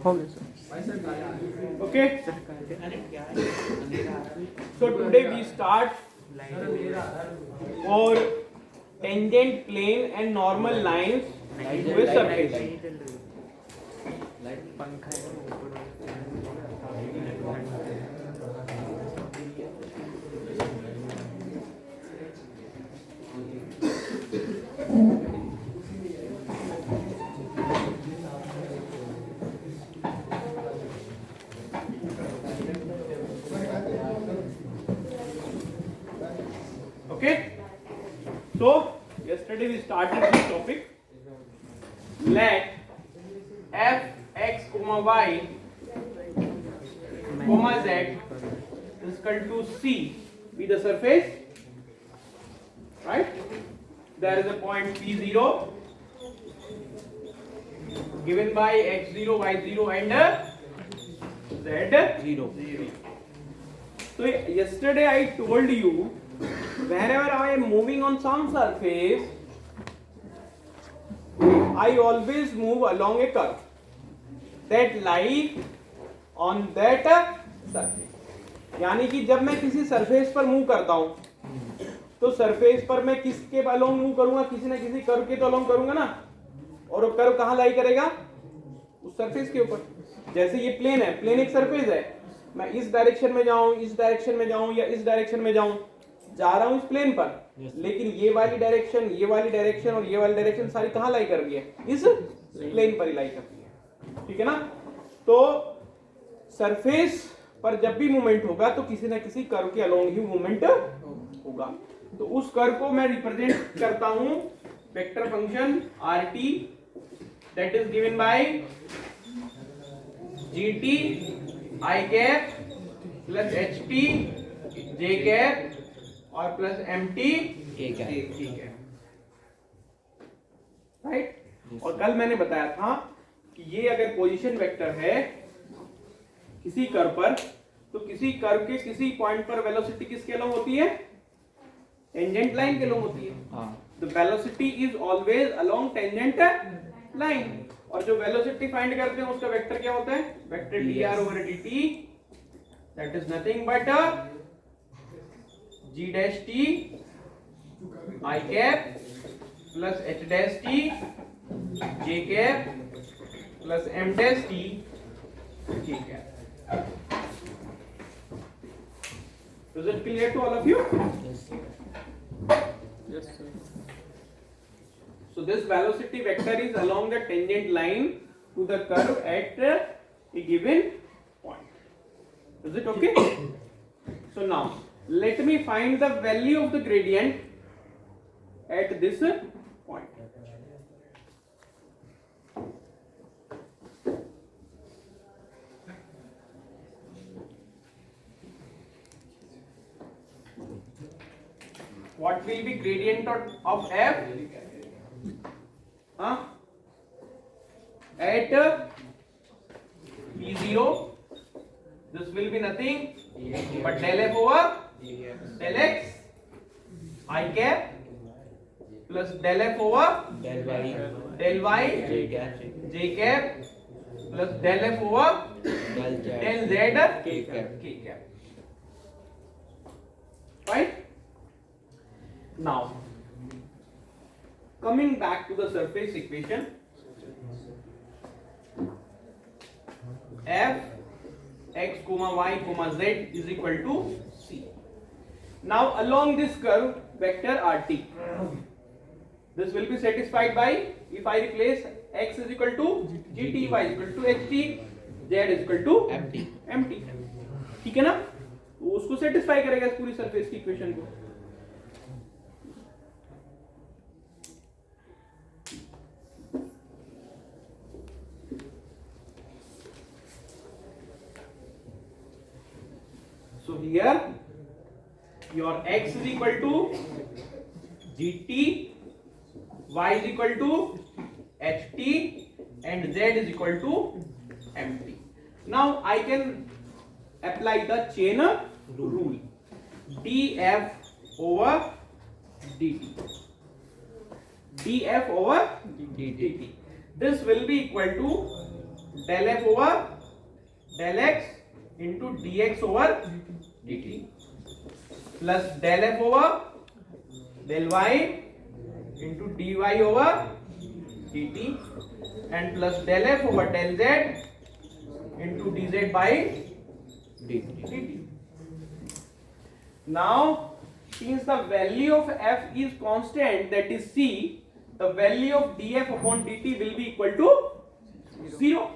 हो गया sir. Okay. So today we start for tangent plane and normal lines with surface. Okay. So yesterday we started this topic. Let f x comma y comma z is equal to c be the surface, right? There is a point P0 given by x0, y0 and z0. So yesterday I told you, wherever I am moving on some surface, I always move along a curve that lies on that surface. यानी कि जब मैं किसी surface पर move करता हूं तो surface पर मैं किसके अलोंग मूव करूंगा, किसी ना किसी कर्व के तो अलोंग करूंगा ना. और वो कर्व कहां लाई करेगा? उस सरफेस के ऊपर. जैसे ये प्लेन है, प्लेन एक सरफेस है. मैं इस डायरेक्शन में जाऊं, इस डायरेक्शन में जाऊं या इस डायरेक्शन में जाऊं, जा रहा हूं इस प्लेन पर. लेकिन ये वाली डायरेक्शन, ये वाली डायरेक्शन और ये वाली डायरेक्शन सारी कहां लाई कर रही है? इस प्लेन पर ही लाई कर रही है. ठीक है ना. तो सरफेस पर जब भी मूवमेंट होगा तो किसी ना किसी कर्व के अलोंग ही मूवमेंट होगा. तो उस कर्व को मैं रिप्रेजेंट करता हूं vector function rt that is given by gt I cap plus ht j cap और plus mt k cap. Right. और कल मैंने बताया था कि ये अगर पोजीशन वेक्टर है किसी कर्व पर, तो किसी कर्व के किसी पॉइंट पर वेलोसिटी किसके अलोंग होती है? टेंजेंट लाइन के अलोंग होती है. The velocity is always along tangent line. और जो वेलोसिटी फाइंड करते हैं उसका वेक्टर क्या होता है? Vector dr over dt, that is nothing but g dash t I cap plus h dash t j cap plus m dash t k cap. Is it clear to all of you? Yes sir. So this velocity vector is along the tangent line to the curve at a given point. Is it okay? So now let me find the value of the gradient at this point. What will be gradient of f? At P0, this will be nothing but del f over del x I cap plus del f over del y j cap plus del f over del z k cap. Right? Now, coming back to the surface equation, f x comma y comma z is equal to c. Now along this curve vector rt, this will be satisfied by if I replace x is equal to gt, y is equal to ht, z is equal to mt. ठीक है ना. तो उसको satisfy करेगा इस पूरी surface की equation को. So here your x is equal to gt, y is equal to ht and z is equal to mt. Now I can apply the chain rule. df over dt. df over dt. This will be equal to del f over del x into dx over dt plus del f over del y into dy over dt and plus del f over del z into dz by dt. Now, since the value of f is constant, that is c, the value of df upon dt will be equal to 0.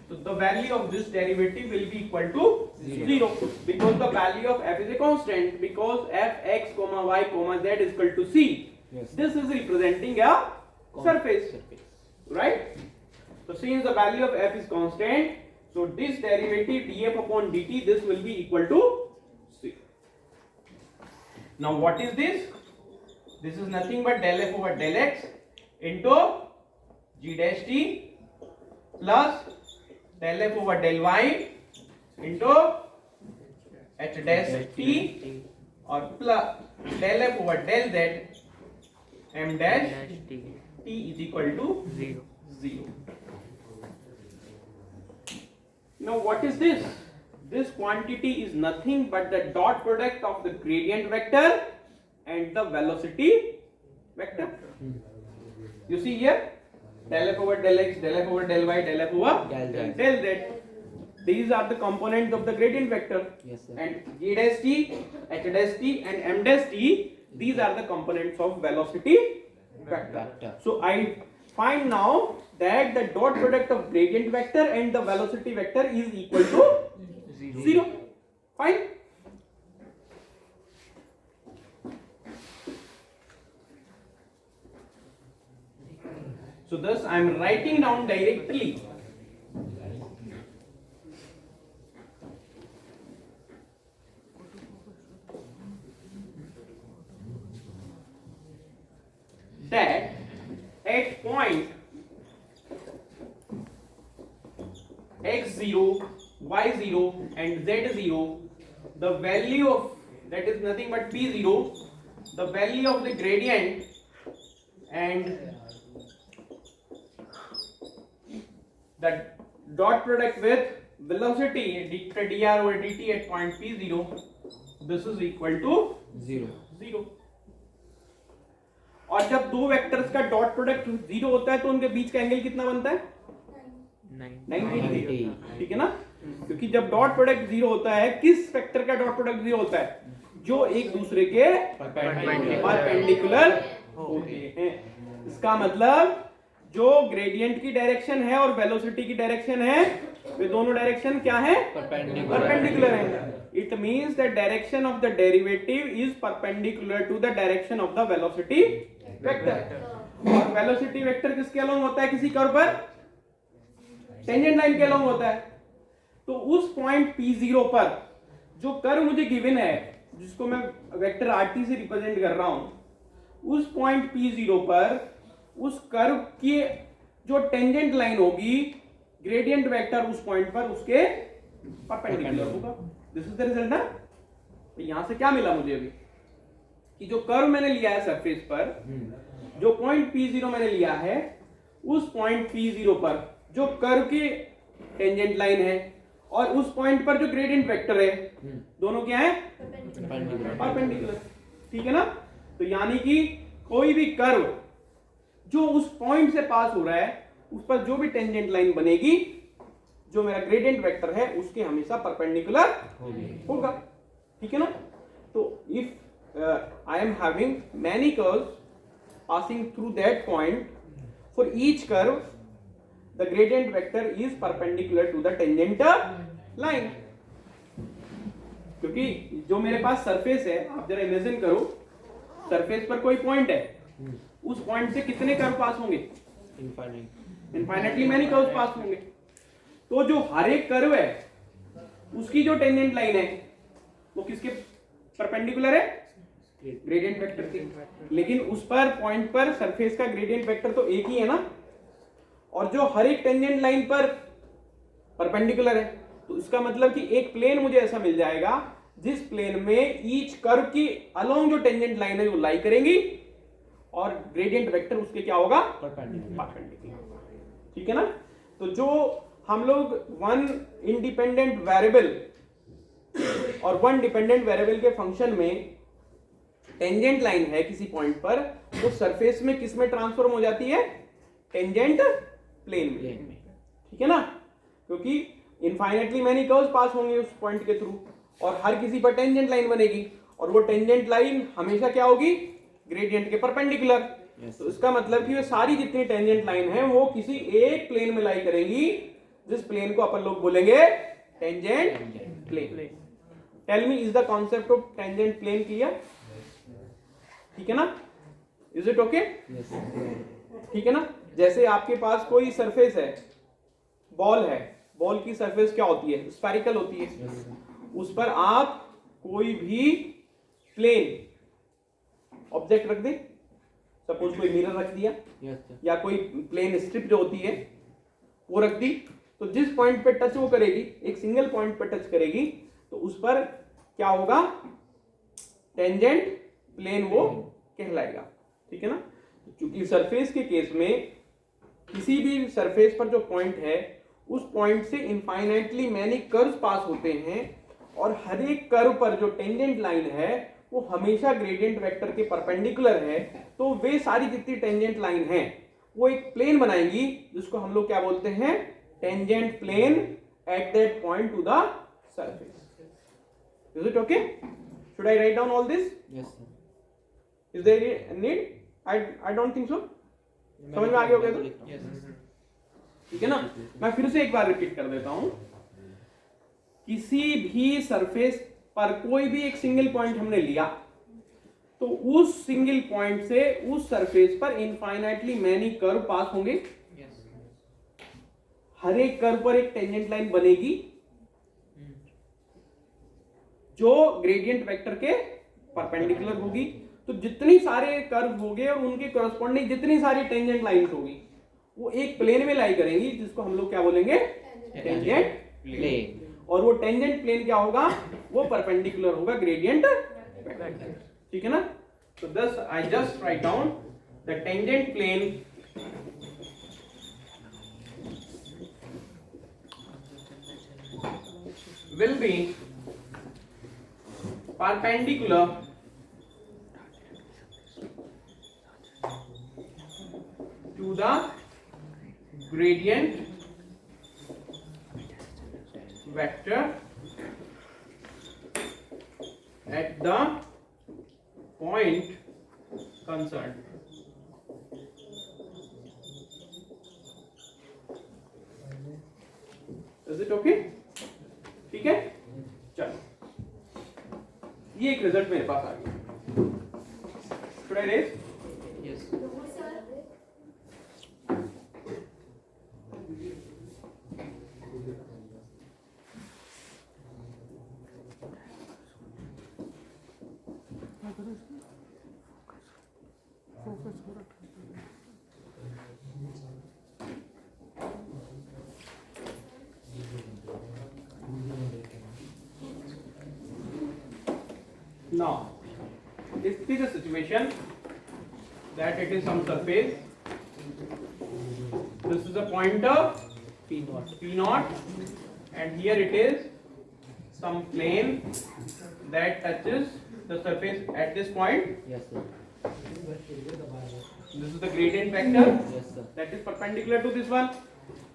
So the value of this derivative will be equal to 0 because the value of f is a constant, because f x comma y comma z is equal to c. Yes. This is representing a surface, right? So since the value of f is constant, so this derivative df upon dt, this will be equal to 0. Now what is this? This is nothing but del f over del x into g dash t plus del f over del y into h dash t or plus del f over del z m dash t is equal to 0. Now what is this? This quantity is nothing but the dot product of the gradient vector and the velocity vector. You see here, del f over del x, del f over del y, del f over del z. These are the components of the gradient vector. Yes, sir. And g dash t, h dash t and m dash t, these are the components of velocity vector. So I find now that the dot product of gradient vector and the velocity vector is equal to 0. Fine. So thus I am writing down directly that at point x0, y0 and z0, the value of, that is nothing but p0, the value of the gradient and the dot product with velocity dr over dt at point p0, this is equal to 0. और जब दो vectors का dot product 0 होता है तो उनके बीच का angle कितना बनता है? 90. ठीक है ना, क्योंकि जब डॉट प्रोडक्ट 0 होता है, किस वेक्टर का डॉट प्रोडक्ट 0 होता है? जो एक दूसरे के परपेंडिकुलर होते हैं. इसका मतलब जो ग्रेडियंट की डायरेक्शन है और वेलोसिटी की डायरेक्शन है, वे दोनों डायरेक्शन क्या है? परपेंडिकुलर है. It means the direction of the derivative is perpendicular to the direction of the velocity vector. और velocity vector किसके along होता है? किसी कर्व पर टेंजेंट लाइन के along होता है. तो उस पॉइंट P0 पर जो कर्व मुझे गिवन है, जिसको मैं वेक्टर RT से रिप्रेजेंट कर रहा हूं, उस पॉइंट P0 पर उस कर्व की जो टेंजेंट लाइन होगी, ग्रेडियंट वेक्टर उस पॉइंट पर उसके परपेंडिकुलर होगा. दिस इज द रिजल्ट ना. तो यहां से क्या मिला मुझे अभी कि जो कर्व मैंने लिया है सरफेस पर, जो पॉइंट P0 मैंने लिया है, उस पॉइंट P0 पर जो कर्व की टेंजेंट लाइन है और उस पॉइंट पर जो ग्रेडियंट वेक्टर है, दोनों क्या है? परपेंडिकुलर. ठीक है ना. तो यानी कि कोई भी कर्व जो उस पॉइंट से पास हो रहा है, उस पर जो भी टेंजेंट लाइन बनेगी, जो मेरा ग्रेडियंट वेक्टर है, उसके हमेशा परपेंडिकुलर होगा. ठीक है ना. तो if I am having many curves passing through that point, for each curve the gradient vector is perpendicular to the tangent line. क्योंकि जो मेरे पास सरफेस है, आप जरा इमेजिन करो, सरफेस पर कोई पॉइंट है, उस पॉइंट से कितने कर्व पास होंगे? इनफाइनाइटली मैनी कर्व्स पास होंगे. तो जो हर एक कर्व है, उसकी जो टेंजेंट लाइन है, वो किसके परपेंडिकुलर है? ग्रेडियंट वेक्टर की. लेकिन उस पर पॉइंट पर सरफेस का ग्रेडियंट वेक्टर तो एक ही है ना, और जो हर एक टेंजेंट लाइन पर परपेंडिकुलर है. तो इसका मतलब कि एक प्लेन मुझे ऐसा मिल जाएगा जिस प्लेन में ईच कर्व की अलोंग जो टेंजेंट लाइन है वो लाई करेंगी और ग्रेडियंट वेक्टर उसके क्या होगा? परपेंडिकुलर. ठीक है ना. तो जो हम लोग वन इंडिपेंडेंट वेरिएबल और वन डिपेंडेंट वेरिएबल के फंक्शन में टेंजेंट लाइन है किसी पॉइंट पर, वो सरफेस में किस में ट्रांसफॉर्म हो जाती है? टेंजेंट प्लेन में। ठीक है ना, क्योंकि इनफाइनेटली मैनी कर्व्स पास होंगे उस पॉइंट के थ्रू और हर किसी पर टेंजेंट लाइन बनेगी और वो टेंजेंट लाइन हमेशा क्या होगी? ग्रेडियंट के परपेंडिकुलर। तो इसका मतलब कि वो सारी जितनी टेंजेंट लाइन है वो किसी एक प्लेन में लाई करेंगी, जिस प्लेन को अपन लोग बोलेंगे tangent plane. Tell me, is the concept of tangent plane clear? ठीक है ना, इज इट ओके? ठीक है ना, जैसे आपके पास कोई सरफेस है, बॉल है, बॉल की सरफेस क्या होती है? स्फेरिकल होती है। उस पर आप कोई भी प्लेन ऑब्जेक्ट रख दे, सपोज कोई मिरर रख दिया या कोई प्लेन स्ट्रिप जो होती है वो रख दी, तो जिस पॉइंट पे टच वो करेगी, एक सिंगल पॉइंट पे टच करेगी, तो उस पर क्या होगा? टेंजेंट प्लेन वो कहलाएगा। ठीक है ना, क्योंकि सरफेस के केस में किसी भी सरफेस पर जो पॉइंट है उस पॉइंट से इनफाइनाइटली मैनी कर्व्स पास होते हैं और हर एक कर्व पर जो टेंजेंट लाइन है वो हमेशा ग्रेडियंट वेक्टर के परपेंडिकुलर है। तो वे सारी जितनी टेंजेंट लाइन है वो एक प्लेन बनाएंगी जिसको हम लोग क्या बोलते हैं? Tangent plane at that point to the surface. Is it okay? Should I write down all this? Yes sir. Is there need? I don't think so. समझ में आ गया होगा तो? ठीक है ना, मैं फिर से एक बार रिपीट कर देता हूं। किसी भी सरफेस पर कोई भी एक सिंगल पॉइंट हमने लिया, तो उस सिंगल पॉइंट से उस सरफेस पर इनफाइनाइटली मैनी कर्व पास होंगे। हर एक कर्व पर एक टेंजेंट लाइन बनेगी जो ग्रेडियंट वेक्टर के परपेंडिकुलर होगी। तो जितनी सारे कर्व होंगे और उनके करस्पॉन्डिंग जितनी सारी टेंजेंट लाइंस होगी वो एक प्लेन में लाई करेंगी, जिसको हम लोग क्या बोलेंगे? Tangent plane. और वो टेंजेंट प्लेन क्या होगा? वो परपेंडिकुलर होगा ग्रेडियंट वेक्टर। ठीक है ना, तो thus I just write down the tangent plane will be perpendicular to the gradient vector at the point concerned. Is it okay? ठीक है, चलो ये एक रिजल्ट मेरे पास आ गया। Should I raise? Yes. Now, this is a situation that it is some surface. This is a pointer P0, and here it is some plane that touches the surface at this point. Yes sir. This is the gradient vector Yes sir. that is perpendicular to this one.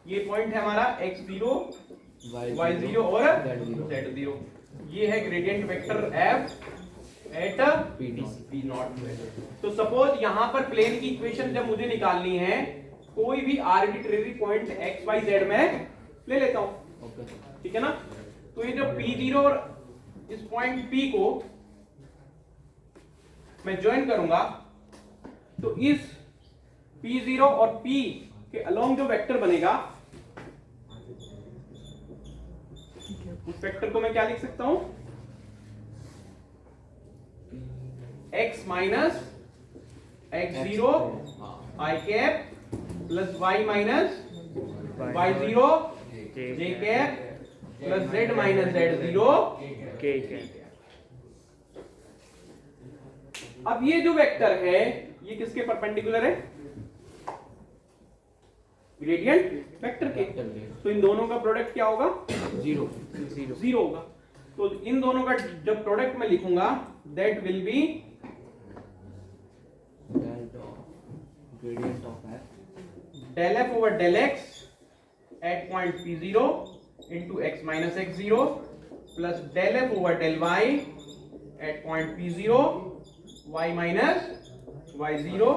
ये point है हमारा x0, y0 और z0। ये है gradient vector f at P0। तो suppose यहाँ पर plane की इक्वेशन जब मुझे निकालनी है, कोई भी arbitrary point x y z में ले लेता हूँ। ठीक है ना, तो ये जो P0 और इस पॉइंट P को मैं ज्वाइन करूंगा, तो इस P0 और P के अलोंग जो वेक्टर बनेगा, उस वेक्टर को मैं क्या लिख सकता हूं? x minus x0 i cap plus y minus y0 j cap plus z minus z0 k cap. अब ये जो वेक्टर है ये किसके परपेंडिकुलर है? ग्रेडियंट वेक्टर के। तो इन दोनों का प्रोडक्ट क्या होगा? जीरो होगा। तो इन दोनों का जब प्रोडक्ट में लिखूंगा that will be gradient of f del f over del x at point p0 into x minus x0 plus del f over del y at point p0 y minus y0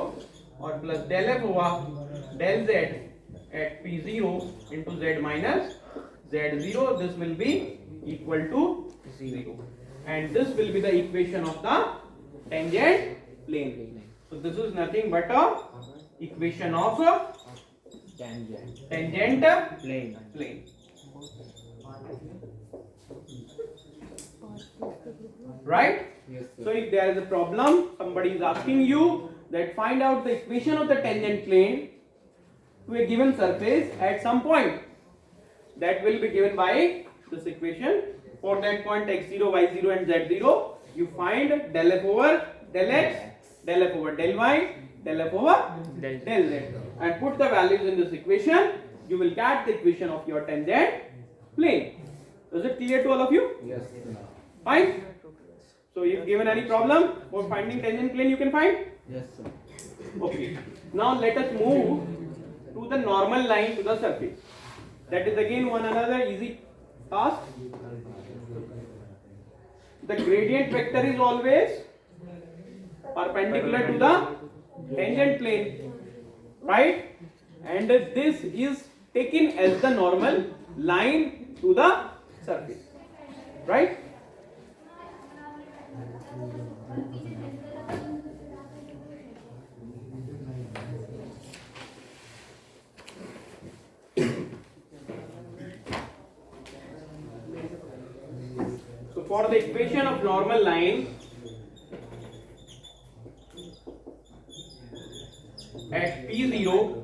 और plus del f over del z at p0 into z minus z0. This will be equal to 0 and this will be the equation of the tangent plane. So this is nothing but a equation of tangent plane. Right? Yes, sir. So if there is a problem, somebody is asking you that find out the equation of the tangent plane to a given surface at some point. That will be given by this equation. For that point x0, y0 and z0, you find del f over del x, del f over del y, del f over del z, and put the values in this equation. You will get the equation of your tangent plane. Is it clear to all of you? Yes, sir. Fine. So if given any problem for finding tangent plane, you can find. Yes, sir. Okay. Now let us move to the normal line to the surface. That is again one another easy task. The gradient vector is always perpendicular to the tangent plane, right? And this is taken as the normal line to the surface, right? So for the equation of normal line at P0,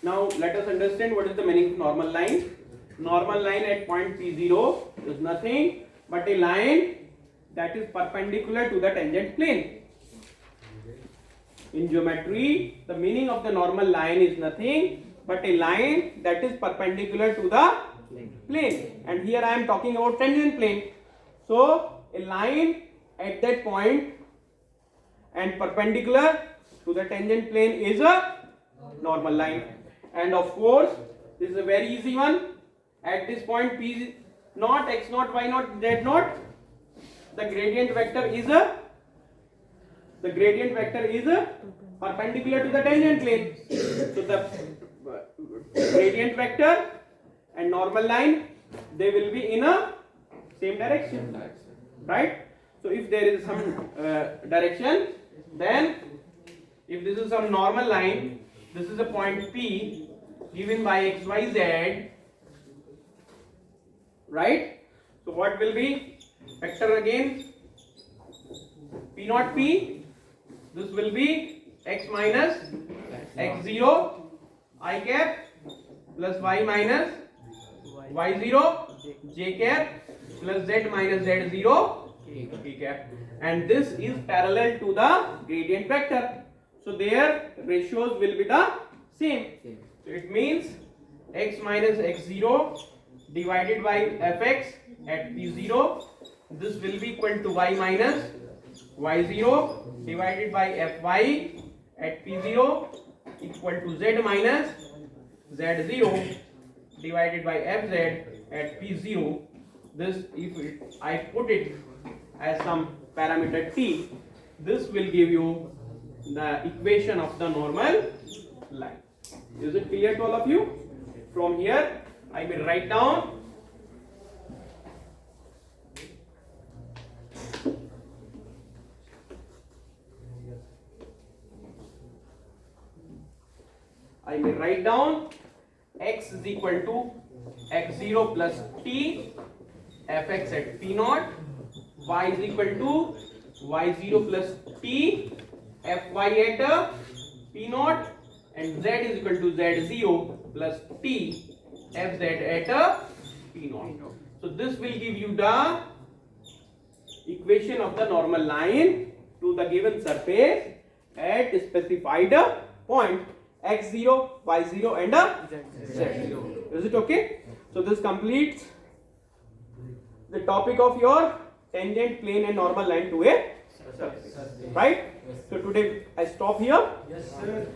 now let us understand what is the meaning of normal line. Normal line at point P0 is nothing but a line that is perpendicular to the tangent plane. In geometry, the meaning of the normal line is nothing but a line that is perpendicular to the plane. And here I am talking about tangent plane. So a line at that point and perpendicular to the tangent plane is a normal line. And of course, this is a very easy one. At this point P naught, x naught, y naught, z naught, the gradient vector is perpendicular to the tangent plane. So the gradient vector and normal line, they will be in a same direction, right? So if there is some direction, then if this is some normal line, this is a point P given by x, y, z, right? So what will be vector again? P naught P, this will be x minus x0 I cap plus y minus y0 j cap plus z minus z0 k cap, and this is parallel to the gradient vector. So their ratios will be the same. So it means x minus x0 divided by fx at p0, this will be equal to y minus y0 divided by fy at p0 equal to z minus z0 divided by fz at p0. This, if I put it as some parameter t, this will give you the equation of the normal line. Is it clear to all of you? From here I will write down x is equal to x0 plus t fx at p0, y is equal to y0 plus t fy at p0, and z is equal to z0 plus t fz at p0. So this will give you the equation of the normal line to the given surface at specified point x0, y0 and z0. Is it okay? So this completes the topic of your tangent, plane and normal line to a surface. Right? So today I stop here. Yes, sir.